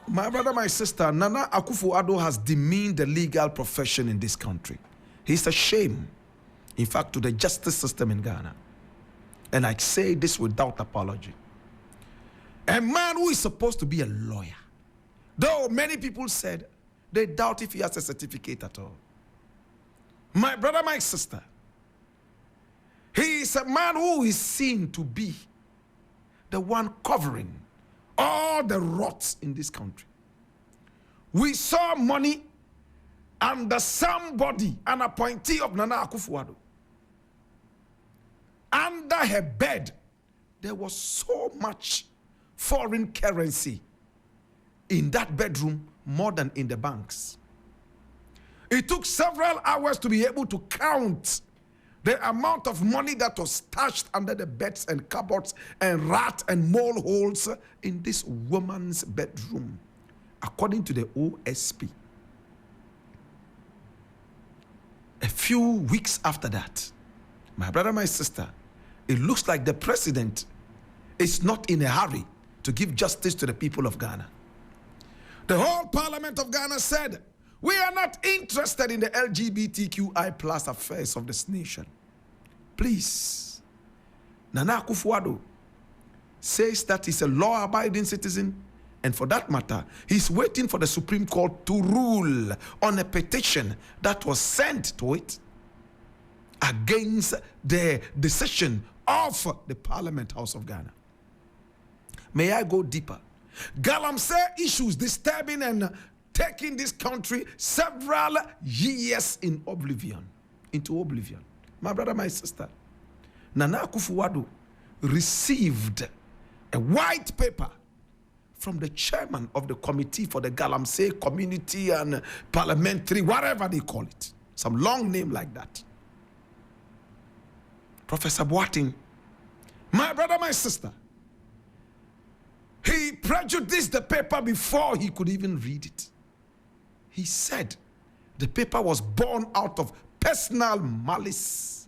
My brother, my sister, Nana Akufo-Addo has demeaned the legal profession in this country. He's a shame, in fact, to the justice system in Ghana. And I say this without apology. A man who is supposed to be a lawyer, though many people said they doubt if he has a certificate at all. My brother, my sister, he is a man who is seen to be the one covering all the rots in this country. We saw money under somebody, an appointee of Nana Akufo-Addo. Under her bed, there was so much foreign currency in that bedroom, more than in the banks. It took several hours to be able to count the amount of money that was stashed under the beds and cupboards and rat and mole holes in this woman's bedroom, according to the OSP. A few weeks after that, my brother, my sister, it looks like the president is not in a hurry to give justice to the people of Ghana. The whole parliament of Ghana said, we are not interested in the LGBTQI plus affairs of this nation. Please. Nana Akufo-Addo says that he's a law-abiding citizen, and for that matter, he's waiting for the Supreme Court to rule on a petition that was sent to it against the decision of the Parliament House of Ghana. May I go deeper? Galamsey issues disturbing and taking this country several years into oblivion. My brother, my sister, Nana Akufo-Addo received a white paper from the chairman of the committee for the Galamsey community and parliamentary, whatever they call it. Some long name like that. Professor Boateng, my brother, my sister, he prejudiced the paper before he could even read it. He said the paper was born out of personal malice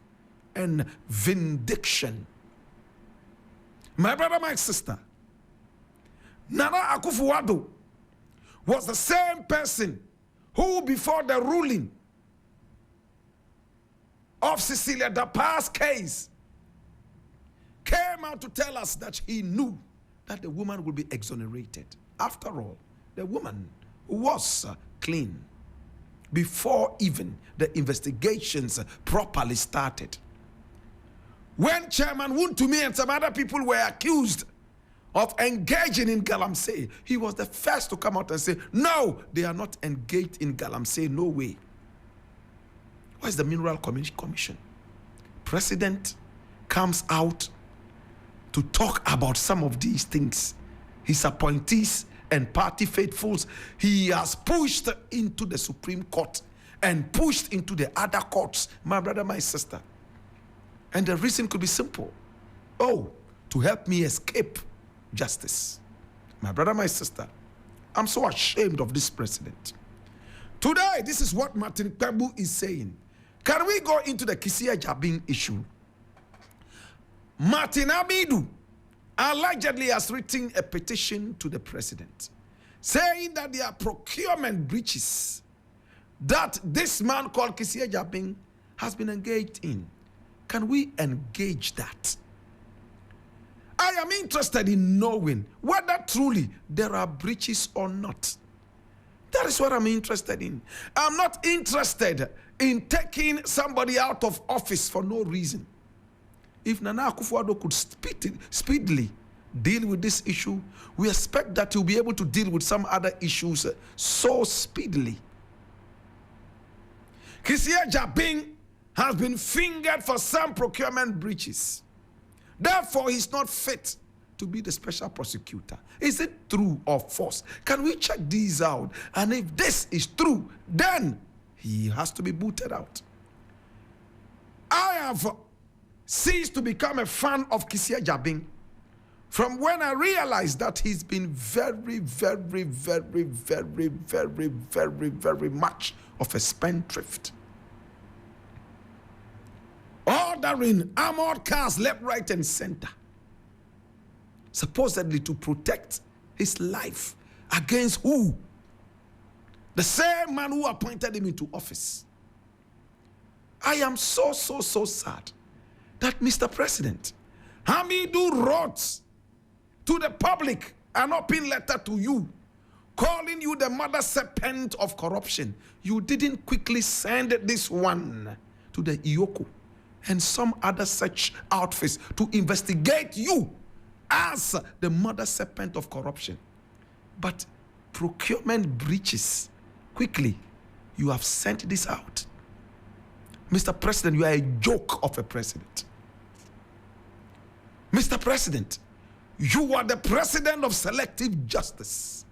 and vindication. My brother, my sister, Nana Akufo-Addo was the same person who, before the ruling of Cecilia Dapa's case, came out to tell us that he knew that the woman would be exonerated. After all, the woman was clean before even the investigations properly started. When Chairman Wontumi and some other people were accused of engaging in Galamsey, he was the first to come out and say, no, they are not engaged in Galamsey, no way. What is the Mineral Commission? President comes out to talk about some of these things. His appointees and party faithfuls, he has pushed into the Supreme Court and pushed into the other courts, my brother, my sister. And the reason could be simple. Oh, to help me escape justice. My brother, my sister, I'm so ashamed of this president. Today, this is what Martin Kpebu is saying. Can we go into the Kissi Agyebeng issue? Martin Amidu allegedly has written a petition to the president saying that there are procurement breaches that this man called Kissi Agyebeng has been engaged in. Can we engage that? I am interested in knowing whether truly there are breaches or not. That is what I'm interested in. I'm not interested in taking somebody out of office for no reason. If Nana Akufo-Addo could speedily deal with this issue, we expect that he'll be able to deal with some other issues so speedily. Kissi Agyebeng has been fingered for some procurement breaches. Therefore, he's not fit to be the special prosecutor. Is it true or false? Can we check these out? And if this is true, then he has to be booted out. I have ceased to become a fan of Kissi Agyebeng from when I realized that he's been very, very, very, very, very, very, very much of a spendthrift. Ordering armored cars left, right, and center, supposedly to protect his life Against who? The same man who appointed him into office. I am so sad that Mr. President, Amidu wrote to the public an open letter to you, calling you the mother serpent of corruption. You didn't quickly send this one to the Iyoko and some other such outfits to investigate you as the mother serpent of corruption. But procurement breaches, quickly, you have sent this out. Mr. President, you are a joke of a president. Mr. President, you are the president of selective justice.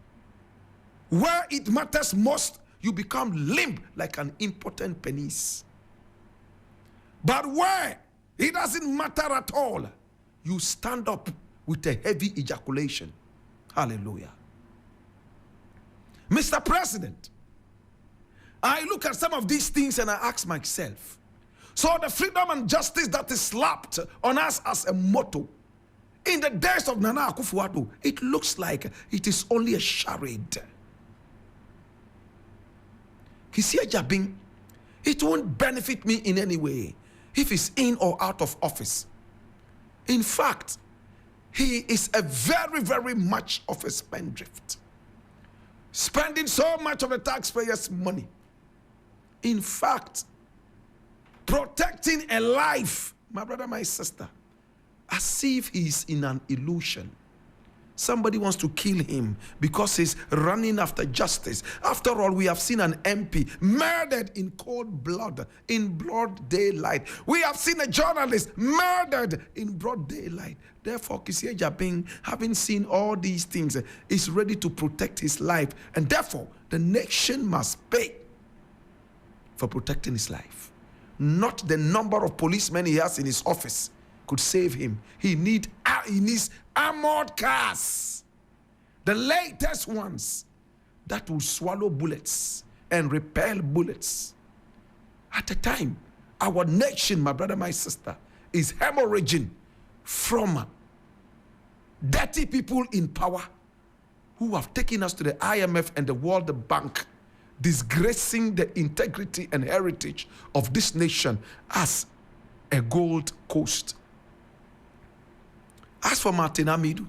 Where it matters most, you become limp like an impotent penis. But where it doesn't matter at all, you stand up with a heavy ejaculation. Hallelujah. Mr. President, I look at some of these things and I ask myself, so the freedom and justice that is slapped on us as a motto in the days of Nana Akufo-Addo, it looks like it is only a charade. Kissi Agyebeng, it won't benefit me in any way if he's in or out of office. In fact, he is a very much of a spendthrift, spending so much of the taxpayers' money. In fact, protecting a life, my brother, my sister, as if he's in an illusion. Somebody wants to kill him because he's running after justice. After all, we have seen an MP murdered in cold blood, in broad daylight. We have seen a journalist murdered in broad daylight. Therefore, Kissi Agyebeng, having seen all these things, is ready to protect his life. And therefore, the nation must pay for protecting his life. Not the number of policemen he has in his office could save him. He needs armored cars, the latest ones that will swallow bullets and repel bullets. At a time, our nation, my brother, my sister, is hemorrhaging from dirty people in power who have taken us to the IMF and the World Bank, disgracing the integrity and heritage of this nation as a gold coast. As for Martin Amidu,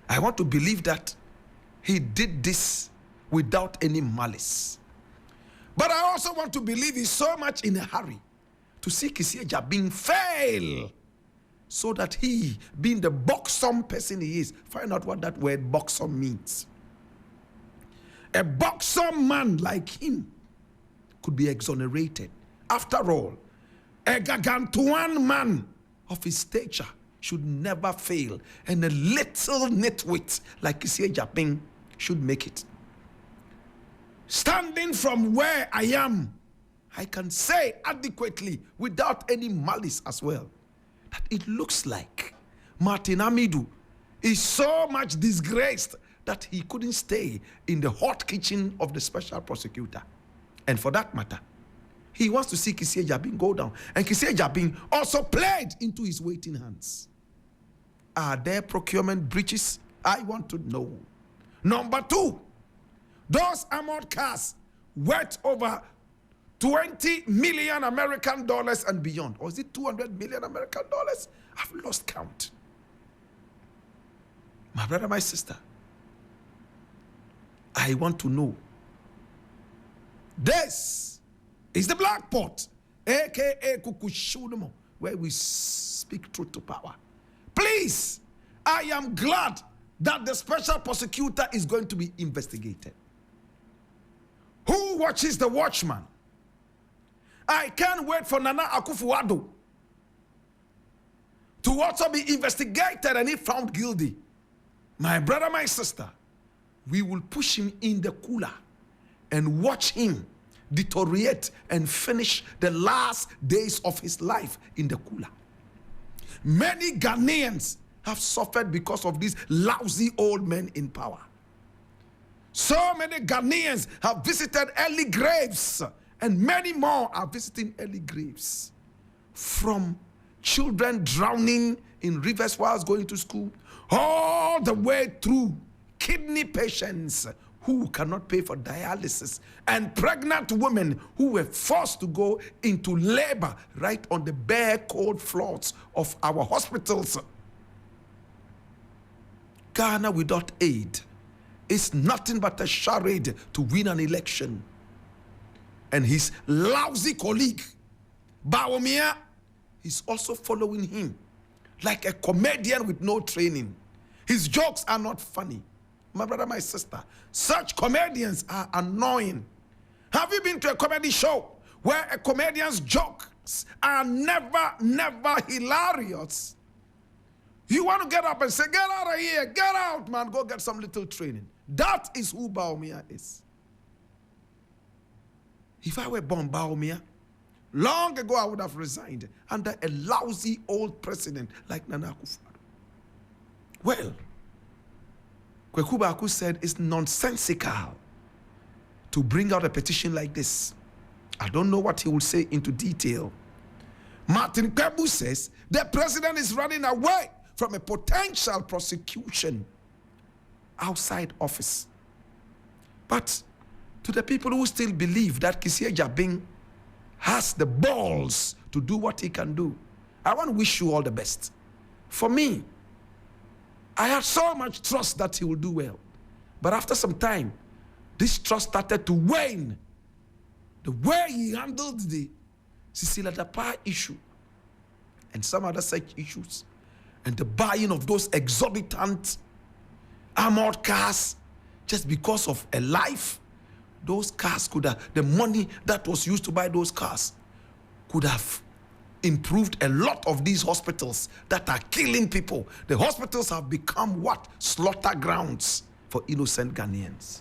I want to believe that he did this without any malice. But I also want to believe he's so much in a hurry to see Kissi Agyebeng fail, so that he, being the buxom person he is, find out what that word buxom means. A buxom man like him could be exonerated. After all, a gargantuan man of his stature should never fail, and a little nitwit like Kissi Agyebeng should make it. Standing from where I am, I can say adequately, without any malice as well, that it looks like Martin Amidu is so much disgraced that he couldn't stay in the hot kitchen of the special prosecutor. And for that matter, he wants to see Kissi Agyebeng go down. And Kissi Agyebeng also played into his waiting hands. Are there procurement breaches? I want to know. Number two, those armored cars worth over 20 million American dollars and beyond. Or is it 200 million American dollars? I've lost count. My brother, my sister, I want to know. This is the Black Pot, aka Kukushunumo, where we speak truth to power. Please, I am glad that the special prosecutor is going to be investigated. Who watches the watchman? I can't wait for Nana Akufo-Addo to also be investigated and if found guilty. My brother, my sister, we will push him in the cooler and watch him deteriorate and finish the last days of his life in the cooler. Many Ghanaians have suffered because of these lousy old men in power. So many Ghanaians have visited early graves, and many more are visiting early graves. From children drowning in rivers whilst going to school, all the way through kidney patients who cannot pay for dialysis, and pregnant women who were forced to go into labor right on the bare cold floors of our hospitals. Ghana without aid is nothing but a charade to win an election. And his lousy colleague, Bawumia, is also following him like a comedian with no training. His jokes are not funny. My brother, my sister, such comedians are annoying. Have you been to a comedy show where a comedian's jokes are never hilarious? You want to get up and say, get out of here, get out, man, go get some little training. That is who Bawumia is. If I were born Bawumia, long ago I would have resigned under a lousy old president like Nana Akufo-Addo. Well, Kweku Baako said it's nonsensical to bring out a petition like this. I don't know what he will say into detail. Martin Kwebu says the president is running away from a potential prosecution outside office. But to the people who still believe that Kissi Agyebeng has the balls to do what he can do, I want to wish you all the best. For me, I had so much trust that he will do well. But after some time, this trust started to wane. The way he handled the Cecilia Dapa issue and some other such issues, and the buying of those exorbitant armored cars just because of a life, those cars could have, the money that was used to buy those cars could have improved a lot of these hospitals that are killing people. The hospitals have become what? Slaughter grounds for innocent Ghanaians.